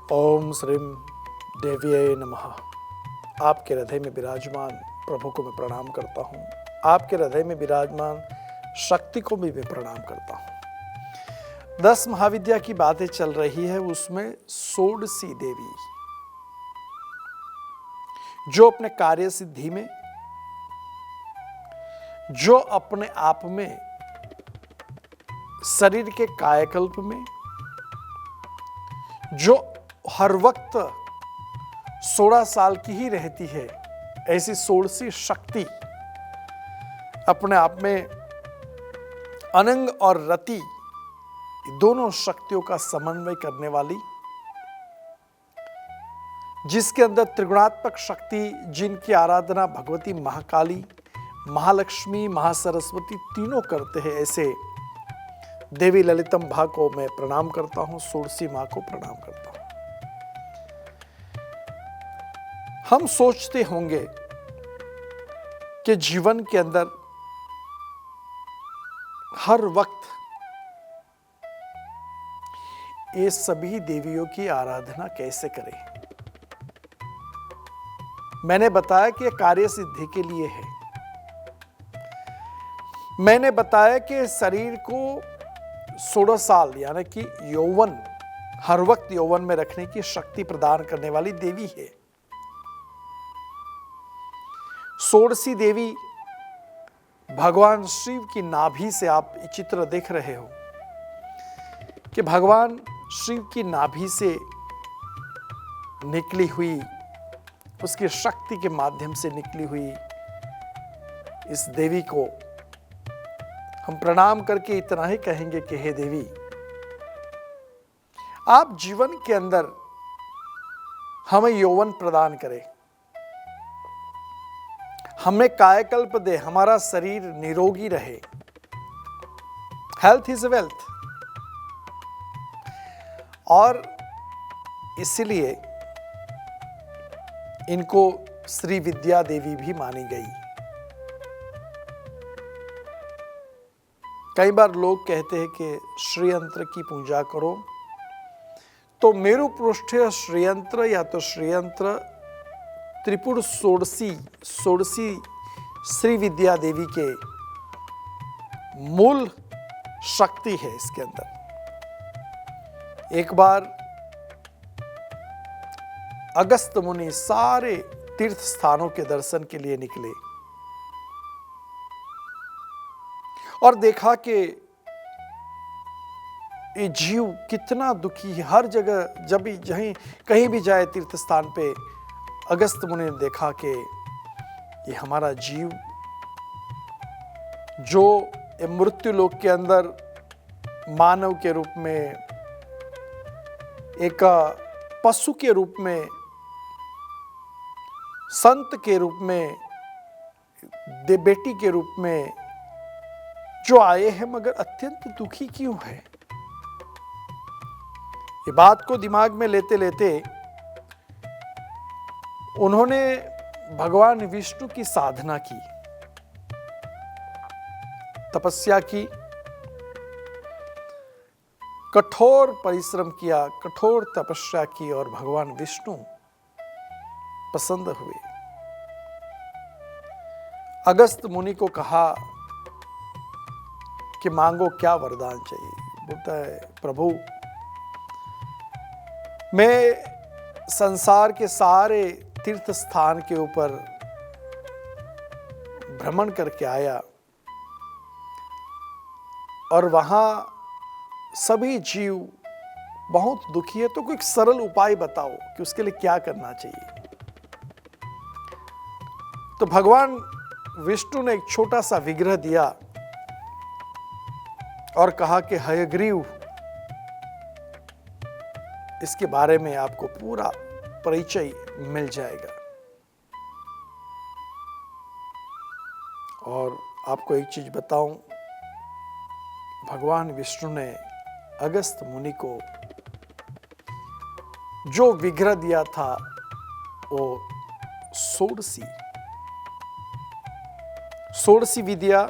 ओम श्रीम देव्ये नमः। आपके हृदय में विराजमान प्रभु को मैं प्रणाम करता हूँ। आपके हृदय में विराजमान शक्ति को भी मैं प्रणाम करता हूँ। 10 महाविद्या की बातें चल रही है, उसमें षोडशी देवी जो अपने कार्य सिद्धि में, जो अपने आप में, शरीर के कायाकल्प में, जो हर वक्त 16 साल की ही रहती है, ऐसी षोडशी शक्ति अपने आप में अनंग और रति दोनों शक्तियों का समन्वय करने वाली, जिसके अंदर त्रिगुणात्मक शक्ति, जिनकी आराधना भगवती महाकाली, महालक्ष्मी, महासरस्वती तीनों करते हैं, ऐसे देवी ललितंबा को मैं प्रणाम करता हूं, षोडशी मां को प्रणाम करता हूं। हम सोचते होंगे कि जीवन के अंदर हर वक्त ये सभी देवियों की आराधना कैसे करें। मैंने बताया कि कार्य सिद्धि के लिए है। मैंने बताया कि शरीर को 16 साल यानी कि यौवन, हर वक्त यौवन में रखने की शक्ति प्रदान करने वाली देवी है। षोडशी देवी भगवान शिव की नाभि से, आप चित्र देख रहे हो कि भगवान शिव की नाभि से निकली हुई, उसकी शक्ति के माध्यम से निकली हुई इस देवी को हम प्रणाम करके इतना ही कहेंगे कि हे देवी, आप जीवन के अंदर हमें यौवन प्रदान करें, हमें कायाकल्प दे, हमारा शरीर निरोगी रहे। Health is wealth. और इसलिए इनको श्री विद्या देवी भी मानी गई। कई बार लोग कहते हैं कि श्रीयंत्र की पूजा करो, तो मेरु पृष्ठीय श्रीयंत्र या तो श्रीयंत्र त्रिपुर षोडशी श्री विद्या देवी के मूल शक्ति है इसके अंदर। एक बार अगस्त मुनि सारे तीर्थ स्थानों के दर्शन के लिए निकले और देखा कि ये जीव कितना दुखी है। हर जगह जब भी कहीं भी जाए तीर्थ स्थान पे, अगस्त मुनि ने देखा कि ये हमारा जीव जो मृत्यु लोक के अंदर मानव के रूप में, एक पशु के रूप में, संत के रूप में, बेटी के रूप में जो आए हैं, मगर अत्यंत दुखी क्यों है। ये बात को दिमाग में लेते लेते उन्होंने भगवान विष्णु की साधना की, तपस्या की, कठोर परिश्रम किया, कठोर तपस्या की और भगवान विष्णु पसंद हुए। अगस्त मुनि को कहा कि मांगो, क्या वरदान चाहिए। बोलता है, प्रभु मैं संसार के सारे तीर्थ स्थान के ऊपर भ्रमण करके आया और वहां सभी जीव बहुत दुखी है, तो कोई सरल उपाय बताओ कि उसके लिए क्या करना चाहिए। तो भगवान विष्णु ने एक छोटा सा विग्रह दिया और कहा कि हयग्रीव, इसके बारे में आपको पूरा परिचय मिल जाएगा। और आपको एक चीज बताऊं, भगवान विष्णु ने अगस्त मुनि को जो विग्रह दिया था वो षोडशी विद्या,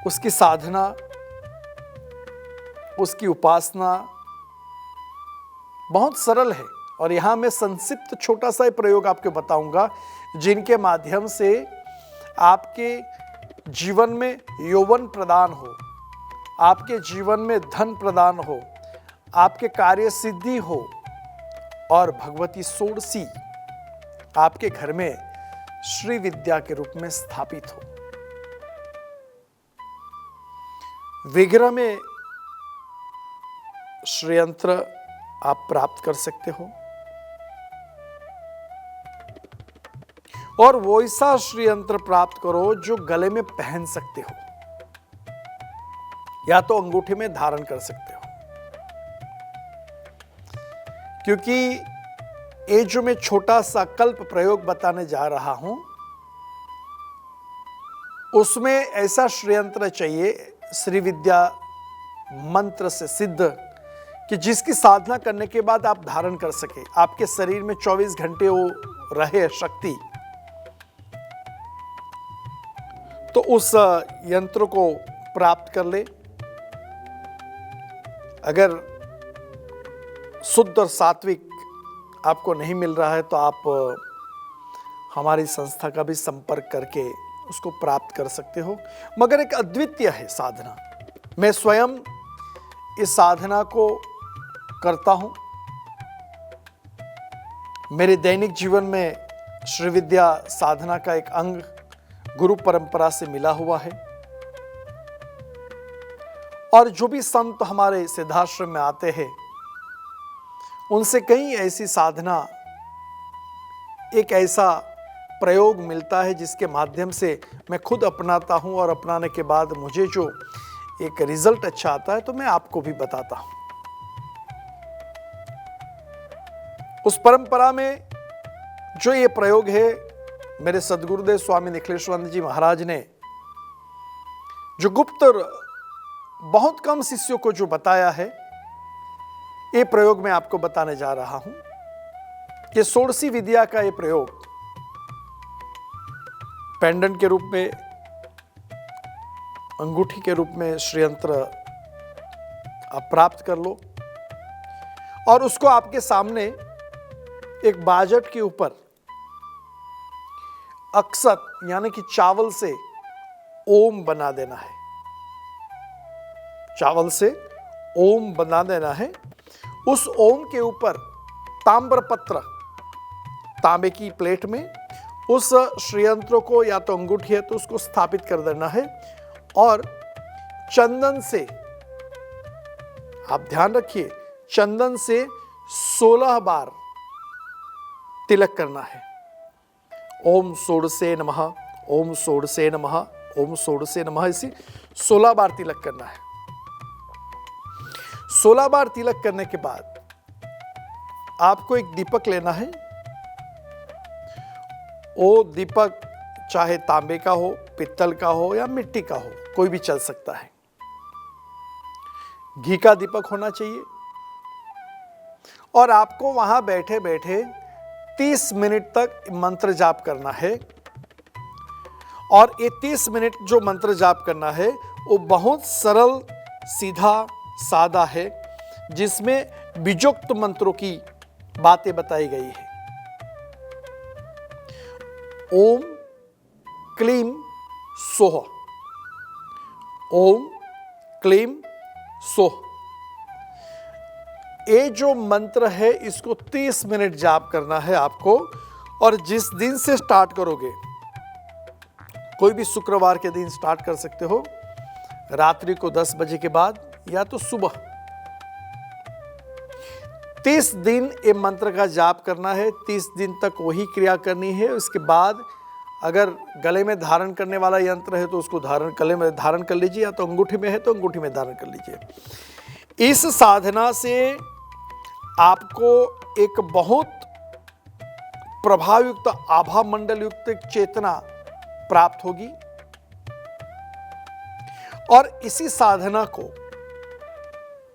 उसकी साधना, उसकी उपासना, बहुत सरल है और यहाँ मैं संक्षिप्त छोटा सा प्रयोग आपको बताऊंगा जिनके माध्यम से आपके जीवन में यौवन प्रदान हो, आपके जीवन में धन प्रदान हो, आपके कार्य सिद्धि हो और भगवती षोडशी आपके घर में श्री विद्या के रूप में स्थापित हो। विग्रह में श्रीयंत्र आप प्राप्त कर सकते हो और वैसा श्रीयंत्र प्राप्त करो जो गले में पहन सकते हो या तो अंगूठे में धारण कर सकते हो, क्योंकि ये जो मैं छोटा सा कल्प प्रयोग बताने जा रहा हूं उसमें ऐसा श्रीयंत्र चाहिए श्री विद्या मंत्र से सिद्ध कि जिसकी साधना करने के बाद आप धारण कर सके, आपके शरीर में 24 घंटे वो रहे शक्ति। तो उस यंत्र को प्राप्त कर ले। अगर शुद्ध और सात्विक आपको नहीं मिल रहा है तो आप हमारी संस्था का भी संपर्क करके उसको प्राप्त कर सकते हो, मगर एक अद्वितीय है साधना। मैं स्वयं इस साधना को करता हूं। मेरे दैनिक जीवन में श्री विद्या साधना का एक अंग गुरु परंपरा से मिला हुआ है और जो भी संत हमारे सिद्धाश्रम में आते हैं उनसे कई ऐसी साधना, एक ऐसा प्रयोग मिलता है जिसके माध्यम से मैं खुद अपनाता हूं और अपनाने के बाद मुझे जो एक रिजल्ट अच्छा आता है तो मैं आपको भी बताता हूं। उस परंपरा में जो ये प्रयोग है मेरे सद्गुरुदेव स्वामी निखिलेश्वरानंद जी महाराज ने जो गुप्त बहुत कम शिष्यों को जो बताया है, ये प्रयोग मैं आपको बताने जा रहा हूं कि षोडशी विद्या का ये प्रयोग पेंडेंट के रूप में, अंगूठी के रूप में श्रीयंत्र आप प्राप्त कर लो और उसको आपके सामने एक बाजट के ऊपर अक्षत यानी कि चावल से ओम बना देना है। चावल से ओम बना देना है। उस ओम के ऊपर ताम्रपत्र, तांबे की प्लेट में उस श्रीयंत्र को या तो अंगूठी है तो उसको स्थापित कर देना है और चंदन से, आप ध्यान रखिए, चंदन से 16 बार तिलक करना है। ओम षोडशे नमः, ओम षोडशे नमः, ओम षोडशे नमः, इसी 16 बार तिलक करना है। 16 बार तिलक करने के बाद आपको एक दीपक लेना है। वो दीपक चाहे तांबे का हो, पित्तल का हो या मिट्टी का हो, कोई भी चल सकता है। घी का दीपक होना चाहिए और आपको वहां बैठे बैठे 30 मिनट तक मंत्र जाप करना है। और ये 30 मिनट जो मंत्र जाप करना है वो बहुत सरल, सीधा, सादा है, जिसमें बीजोक्त मंत्रों की बातें बताई गई है। ओम क्लीम सोह, ओम क्लीम सोह, ये जो मंत्र है इसको 30 मिनट जाप करना है आपको। और जिस दिन से स्टार्ट करोगे, कोई भी शुक्रवार के दिन स्टार्ट कर सकते हो, रात्रि को 10 बजे के बाद या तो सुबह, 30 दिन ये मंत्र का जाप करना है। 30 दिन तक वही क्रिया करनी है। उसके बाद अगर गले में धारण करने वाला यंत्र है तो उसको गले में धारण कर लीजिए, या तो अंगूठी में है तो अंगूठी में धारण कर लीजिए। इस साधना से आपको एक बहुत प्रभावयुक्त, आभा मंडल युक्त चेतना प्राप्त होगी और इसी साधना को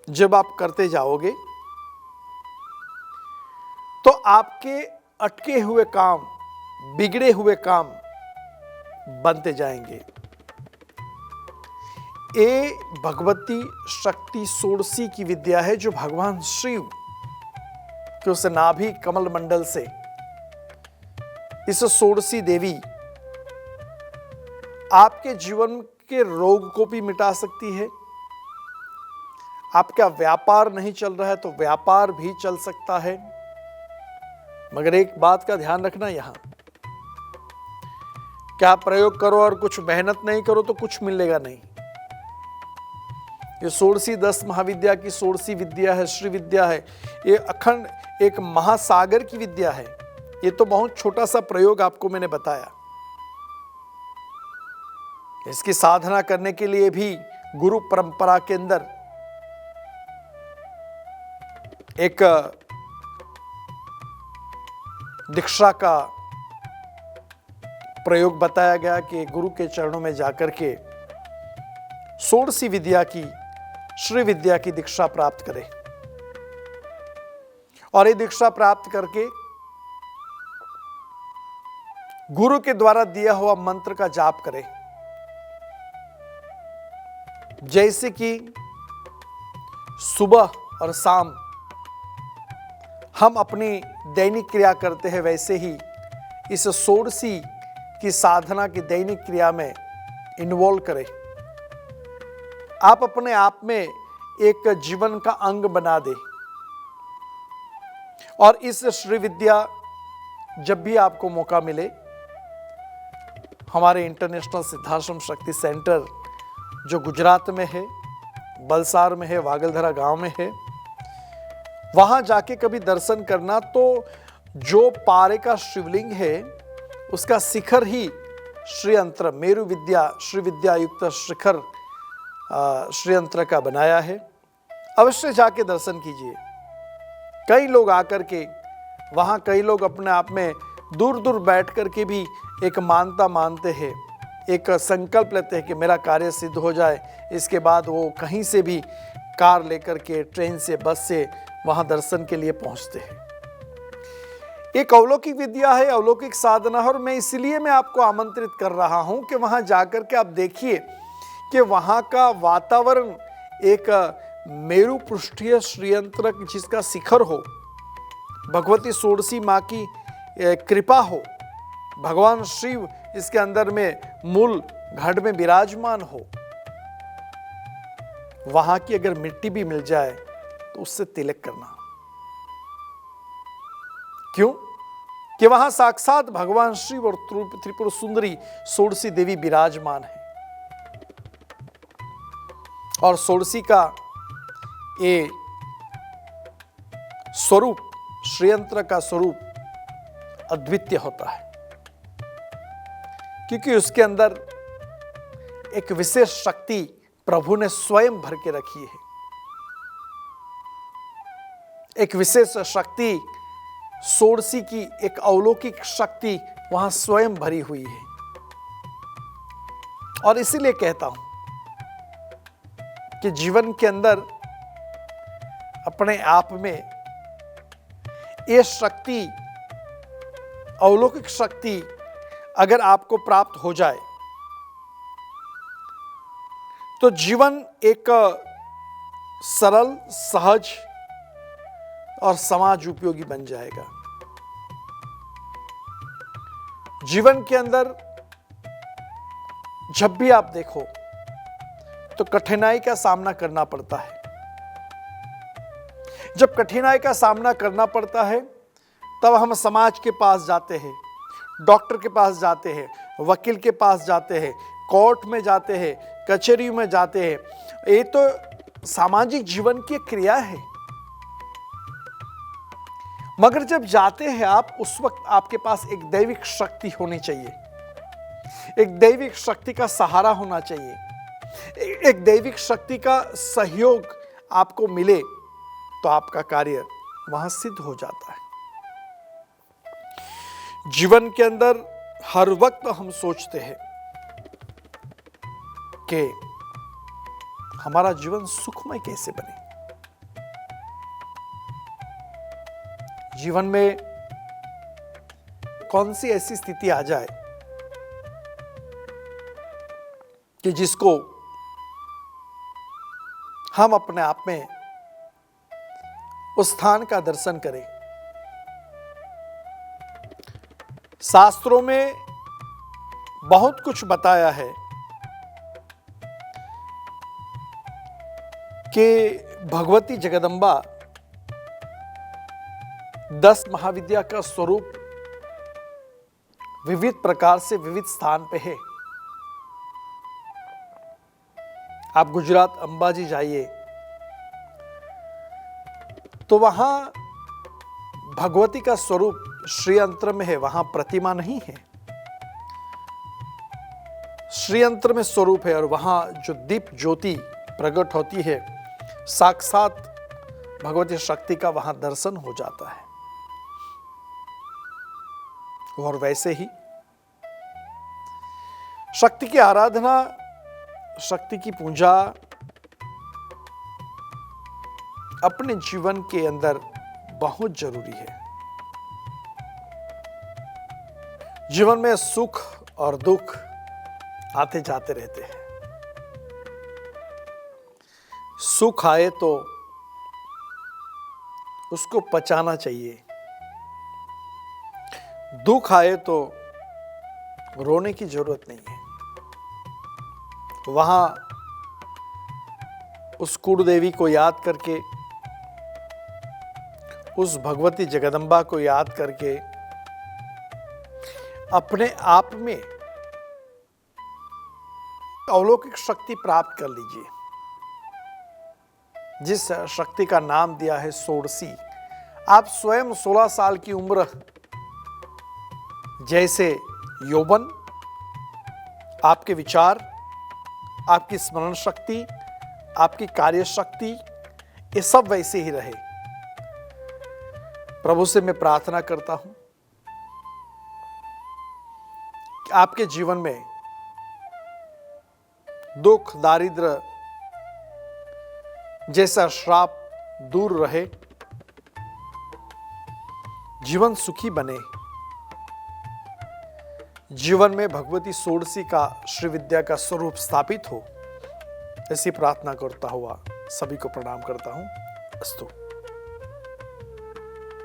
जब आप करते जाओगे तो आपके अटके हुए काम, बिगड़े हुए काम बनते जाएंगे। ये भगवती शक्ति षोडशी की विद्या है जो भगवान शिव कि उस नाभि कमल मंडल से इस षोडशी देवी आपके जीवन के रोग को भी मिटा सकती है। आपका व्यापार नहीं चल रहा है तो व्यापार भी चल सकता है। मगर एक बात का ध्यान रखना, यहां क्या प्रयोग करो और कुछ मेहनत नहीं करो तो कुछ मिलेगा नहीं। ये षोडशी 10 महाविद्या की षोडशी विद्या है, श्री विद्या है। ये अखंड एक महासागर की विद्या है। ये तो बहुत छोटा सा प्रयोग आपको मैंने बताया। इसकी साधना करने के लिए भी गुरु परंपरा के अंदर एक दीक्षा का प्रयोग बताया गया कि गुरु के चरणों में जाकर के षोडशी विद्या की, श्री विद्या की दीक्षा प्राप्त करें और ये दीक्षा प्राप्त करके गुरु के द्वारा दिया हुआ मंत्र का जाप करें। जैसे कि सुबह और शाम हम अपनी दैनिक क्रिया करते हैं, वैसे ही इस षोडशी की साधना की दैनिक क्रिया में इन्वॉल्व करें। आप अपने आप में एक जीवन का अंग बना दे और इस श्री विद्या जब भी आपको मौका मिले, हमारे इंटरनेशनल सिद्धाश्रम शक्ति सेंटर जो गुजरात में है, बलसार में है, वागलधरा गांव में है, वहां जाके कभी दर्शन करना। तो जो पारे का शिवलिंग है उसका शिखर ही श्री यंत्र मेरु विद्या श्री विद्या युक्त शिखर श्री यंत्र का बनाया है। अवश्य जाके दर्शन कीजिए। कई लोग आकर के वहाँ, कई लोग अपने आप में दूर दूर बैठ कर के भी एक मानता मानते हैं, एक संकल्प लेते हैं कि मेरा कार्य सिद्ध हो जाए। इसके बाद वो कहीं से भी कार लेकर के, ट्रेन से, बस से वहाँ दर्शन के लिए पहुँचते हैं। एक अलौकिक विद्या है, अलौकिक साधना है और मैं इसलिए मैं आपको आमंत्रित कर रहा हूँ कि वहाँ जाकर के आप देखिए कि वहाँ का वातावरण एक मेरु पृष्ठीय श्रीयंत्र जिसका शिखर हो, भगवती षोडशी माँ की कृपा हो, भगवान शिव इसके अंदर में मूल घट में विराजमान हो। वहां की अगर मिट्टी भी मिल जाए तो उससे तिलक करना। क्यों? कि वहां साक्षात भगवान शिव और त्रिपुर सुंदरी षोडशी देवी विराजमान है और षोडशी का ये स्वरूप, श्रीयंत्र का स्वरूप अद्वितीय होता है, क्योंकि उसके अंदर एक विशेष शक्ति प्रभु ने स्वयं भर के रखी है। एक विशेष शक्ति, षोडशी की एक अलौकिक शक्ति वहां स्वयं भरी हुई है। और इसीलिए कहता हूं कि जीवन के अंदर अपने आप में ये शक्ति, अलौकिक शक्ति अगर आपको प्राप्त हो जाए तो जीवन एक सरल, सहज और समाज उपयोगी बन जाएगा। जीवन के अंदर जब भी आप देखो तो कठिनाई का सामना करना पड़ता है। जब कठिनाई का सामना करना पड़ता है तब हम समाज के पास जाते हैं, डॉक्टर के पास जाते हैं, वकील के पास जाते हैं, कोर्ट में जाते हैं, कचहरी में जाते हैं। ये तो सामाजिक जीवन की क्रिया है। मगर जब जाते हैं आप, उस वक्त आपके पास एक दैविक शक्ति होनी चाहिए, एक दैविक शक्ति का सहारा होना चाहिए, एक दैविक शक्ति का सहयोग आपको मिले तो आपका कार्य वहां सिद्ध हो जाता है। जीवन के अंदर हर वक्त हम सोचते हैं कि हमारा जीवन सुखमय कैसे बने। जीवन में कौन सी ऐसी स्थिति आ जाए कि जिसको हम अपने आप में उस स्थान का दर्शन करें शास्त्रों में बहुत कुछ बताया है कि भगवती जगदम्बा 10 महाविद्या का स्वरूप विविध प्रकार से विविध स्थान पे है। आप गुजरात अंबाजी जाइए तो वहां भगवती का स्वरूप श्रीयंत्र में है, वहां प्रतिमा नहीं है, श्रीयंत्र में स्वरूप है और वहां जो दीप ज्योति प्रकट होती है, साक्षात भगवती शक्ति का वहां दर्शन हो जाता है। और वैसे ही शक्ति की आराधना, शक्ति की पूजा अपने जीवन के अंदर बहुत जरूरी है। जीवन में सुख और दुख आते जाते रहते हैं। सुख आए तो उसको पचाना चाहिए, दुख आए तो रोने की जरूरत नहीं है। वहां उस कुलदेवी को याद करके, उस भगवती जगदम्बा को याद करके अपने आप में अलौकिक शक्ति प्राप्त कर लीजिए, जिस शक्ति का नाम दिया है षोडशी। आप स्वयं 16 साल की उम्र जैसे यौवन, आपके विचार, आपकी स्मरण शक्ति, आपकी कार्य शक्ति, ये सब वैसे ही रहे। प्रभु से मैं प्रार्थना करता हूं कि आपके जीवन में दुख, दारिद्र्य जैसा श्राप दूर रहे, जीवन सुखी बने, जीवन में भगवती षोडशी का श्री विद्या का स्वरूप स्थापित हो, ऐसी प्रार्थना करता हुआ सभी को प्रणाम करता हूं। अस्तु।